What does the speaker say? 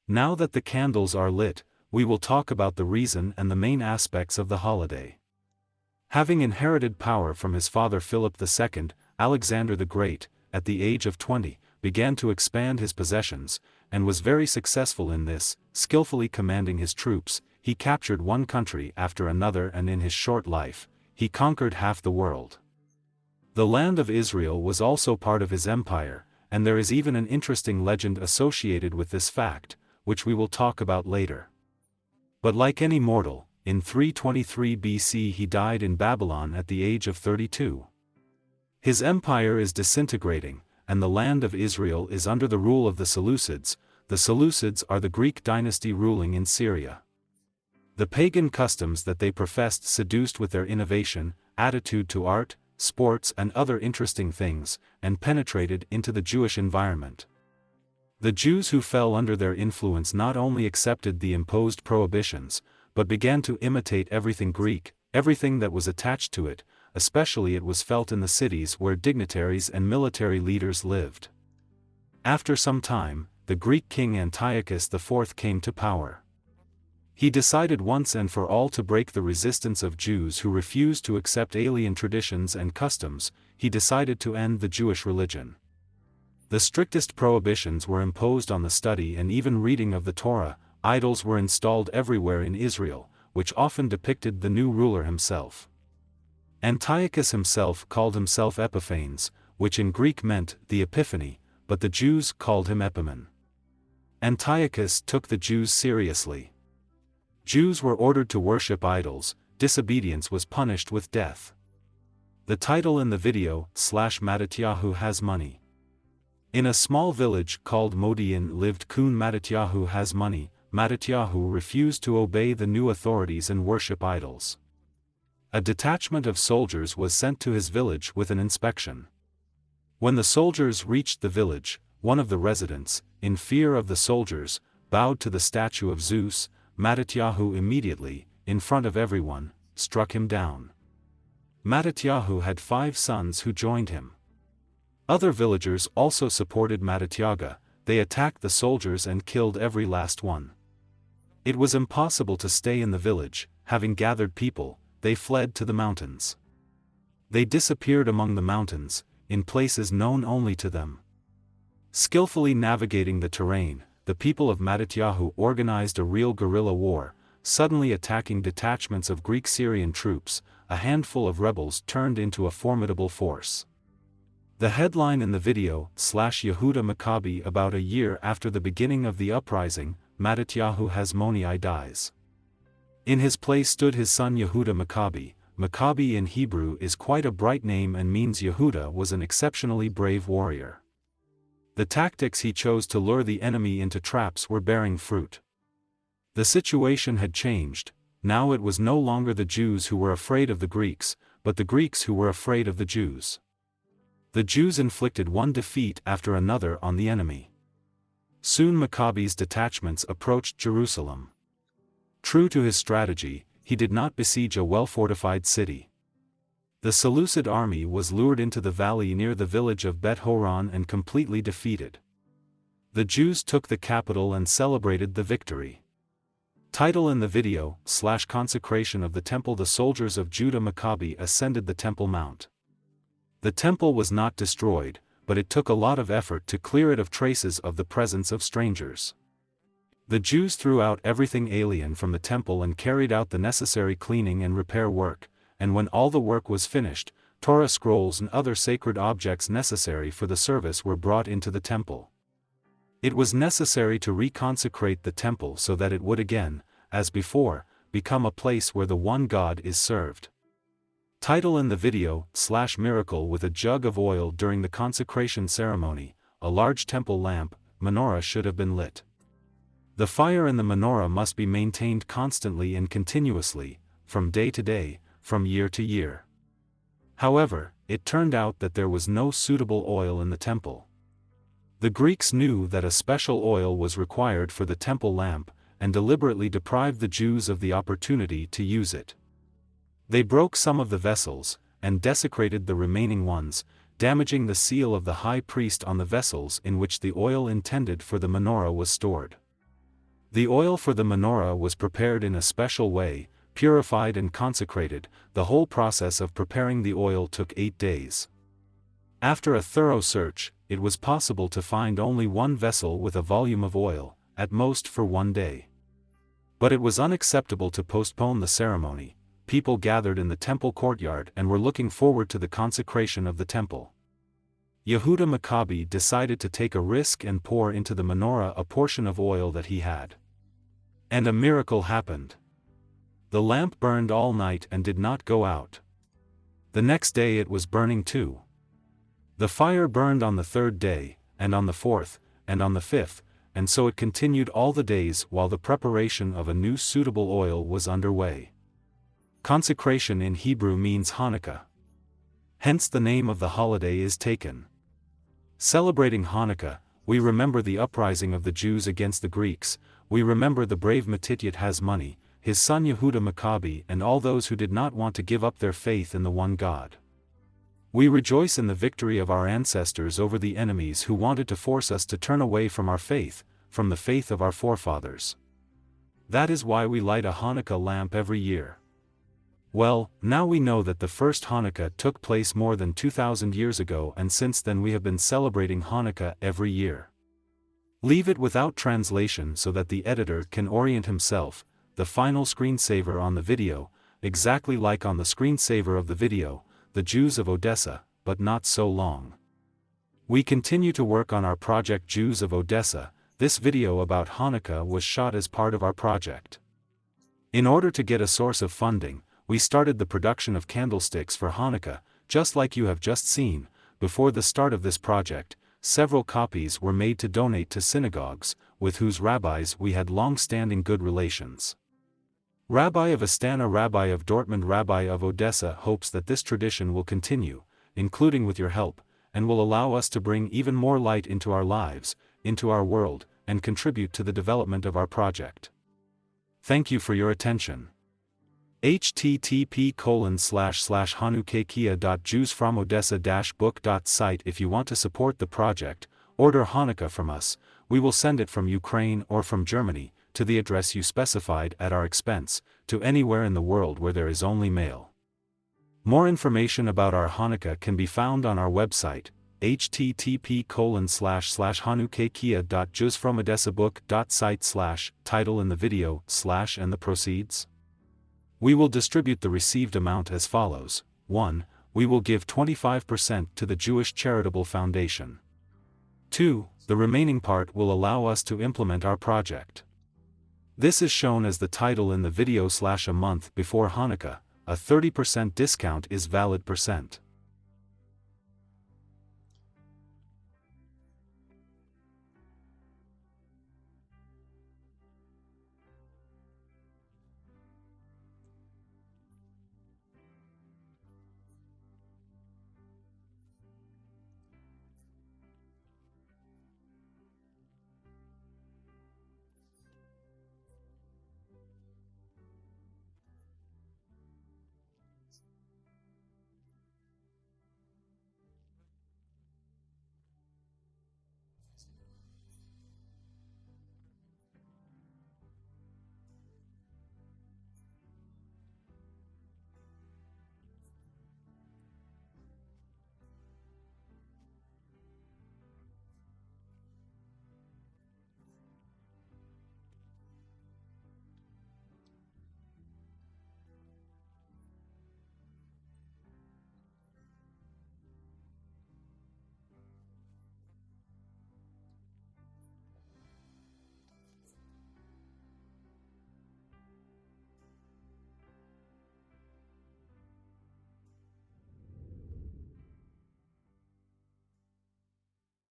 Now that the candles are lit, we will talk about the reason and the main aspects of the holiday. Having inherited power from his father Philip II, Alexander the Great, at the age of 20, began to expand his possessions, and was very successful in this, skillfully commanding his troops. He captured one country after another, and in his short life, he conquered half the world. The land of Israel was also part of his empire, and there is even an interesting legend associated with this fact, which we will talk about later. But like any mortal, in 323 BC he died in Babylon at the age of 32. His empire is disintegrating, and the land of Israel is under the rule of the Seleucids. The Seleucids are the Greek dynasty ruling in Syria. The pagan customs that they professed seduced with their innovation, attitude to art, sports and other interesting things, and penetrated into the Jewish environment. The Jews who fell under their influence not only accepted the imposed prohibitions, but began to imitate everything Greek, everything that was attached to it, especially it was felt in the cities where dignitaries and military leaders lived. After some time, the Greek king Antiochus IV came to power. He decided once and for all to break the resistance of Jews who refused to accept alien traditions and customs. He decided to end the Jewish religion. The strictest prohibitions were imposed on the study and even reading of the Torah. Idols were installed everywhere in Israel, which often depicted the new ruler himself. Antiochus himself called himself Epiphanes, which in Greek meant the Epiphany, but the Jews called him Epiman. Antiochus took the Jews seriously. Jews were ordered to worship idols. Disobedience was punished with death. The title in the video, Matityahu has money. In a small village called Modi'in lived Kun Matityahu has money. Matityahu refused to obey the new authorities and worship idols. A detachment of soldiers was sent to his village with an inspection. When the soldiers reached the village, one of the residents, in fear of the soldiers, bowed to the statue of Zeus. Matityahu immediately, in front of everyone, struck him down. Matityahu had 5 sons who joined him. Other villagers also supported Matityaga. They attacked the soldiers and killed every last one. It was impossible to stay in the village. Having gathered people, they fled to the mountains. They disappeared among the mountains, in places known only to them. Skillfully navigating the terrain, the people of Matityahu organized a real guerrilla war, suddenly attacking detachments of Greek Syrian troops. A handful of rebels turned into a formidable force. The headline in the video, Yehuda Maccabi. About a year after the beginning of the uprising, Matityahu Hasmonii dies. In his place stood his son Yehuda Maccabi. Maccabi in Hebrew is quite a bright name and means Yehuda was an exceptionally brave warrior. The tactics he chose to lure the enemy into traps were bearing fruit. The situation had changed. Now it was no longer the Jews who were afraid of the Greeks, but the Greeks who were afraid of the Jews. The Jews inflicted one defeat after another on the enemy. Soon Maccabi's detachments approached Jerusalem. True to his strategy, he did not besiege a well-fortified city. The Seleucid army was lured into the valley near the village of Bet Horon and completely defeated. The Jews took the capital and celebrated the victory. Title in the video, Consecration of the Temple. The soldiers of Judah Maccabi ascended the Temple Mount. The temple was not destroyed, but it took a lot of effort to clear it of traces of the presence of strangers. The Jews threw out everything alien from the temple and carried out the necessary cleaning and repair work, and when all the work was finished, Torah scrolls and other sacred objects necessary for the service were brought into the temple. It was necessary to reconsecrate the temple so that it would again, as before, become a place where the one God is served. Title in the video, Miracle. With a jug of oil during the consecration ceremony, a large temple lamp, menorah should have been lit. The fire in the menorah must be maintained constantly and continuously, from day to day, from year to year. However, it turned out that there was no suitable oil in the temple. The Greeks knew that a special oil was required for the temple lamp, and deliberately deprived the Jews of the opportunity to use it. They broke some of the vessels, and desecrated the remaining ones, damaging the seal of the high priest on the vessels in which the oil intended for the menorah was stored. The oil for the menorah was prepared in a special way, purified and consecrated. The whole process of preparing the oil took 8 days. After a thorough search, it was possible to find only one vessel with a volume of oil, at most for 1 day. But it was unacceptable to postpone the ceremony. People gathered in the temple courtyard and were looking forward to the consecration of the temple. Yehuda Maccabi decided to take a risk and pour into the menorah a portion of oil that he had. And a miracle happened. The lamp burned all night and did not go out. The next day it was burning too. The fire burned on the 3rd day, and on the 4th, and on the 5th, and so it continued all the days while the preparation of a new suitable oil was underway. Consecration in Hebrew means Hanukkah. Hence the name of the holiday is taken. Celebrating Hanukkah, we remember the uprising of the Jews against the Greeks. We remember the brave Mattityat Hasmoney, his son Yehuda Maccabi, and all those who did not want to give up their faith in the one God. We rejoice in the victory of our ancestors over the enemies who wanted to force us to turn away from our faith, from the faith of our forefathers. That is why we light a Hanukkah lamp every year. Well, now we know that the first Hanukkah took place more than 2,000 years ago, and since then we have been celebrating Hanukkah every year. Leave it without translation so that the editor can orient himself. The final screensaver on the video, exactly like on the screensaver of the video, the Jews of Odessa, but not so long. We continue to work on our project Jews of Odessa. This video about Hanukkah was shot as part of our project. In order to get a source of funding, we started the production of candlesticks for Hanukkah, just like you have just seen. Before the start of this project, several copies were made to donate to synagogues, with whose rabbis we had long-standing good relations. Rabbi of Astana, Rabbi of Dortmund, Rabbi of Odessa hopes that this tradition will continue, including with your help, and will allow us to bring even more light into our lives, into our world, and contribute to the development of our project. Thank you for your attention. http://hanukkia.jewsfromodessa-book.site. If you want to support the project, order Hanukkah from us. We will send it from Ukraine or from Germany, to the address you specified at our expense, to anywhere in the world where there is only mail. More information about our Hanukkah can be found on our website, http://hanukkia.jewsfromodessabook.site/ title in the video / and the proceeds. We will distribute the received amount as follows. 1. We will give 25% to the Jewish Charitable Foundation. 2. The remaining part will allow us to implement our project. This is shown as the title in the video / a month before Hanukkah. A 30% discount is valid %.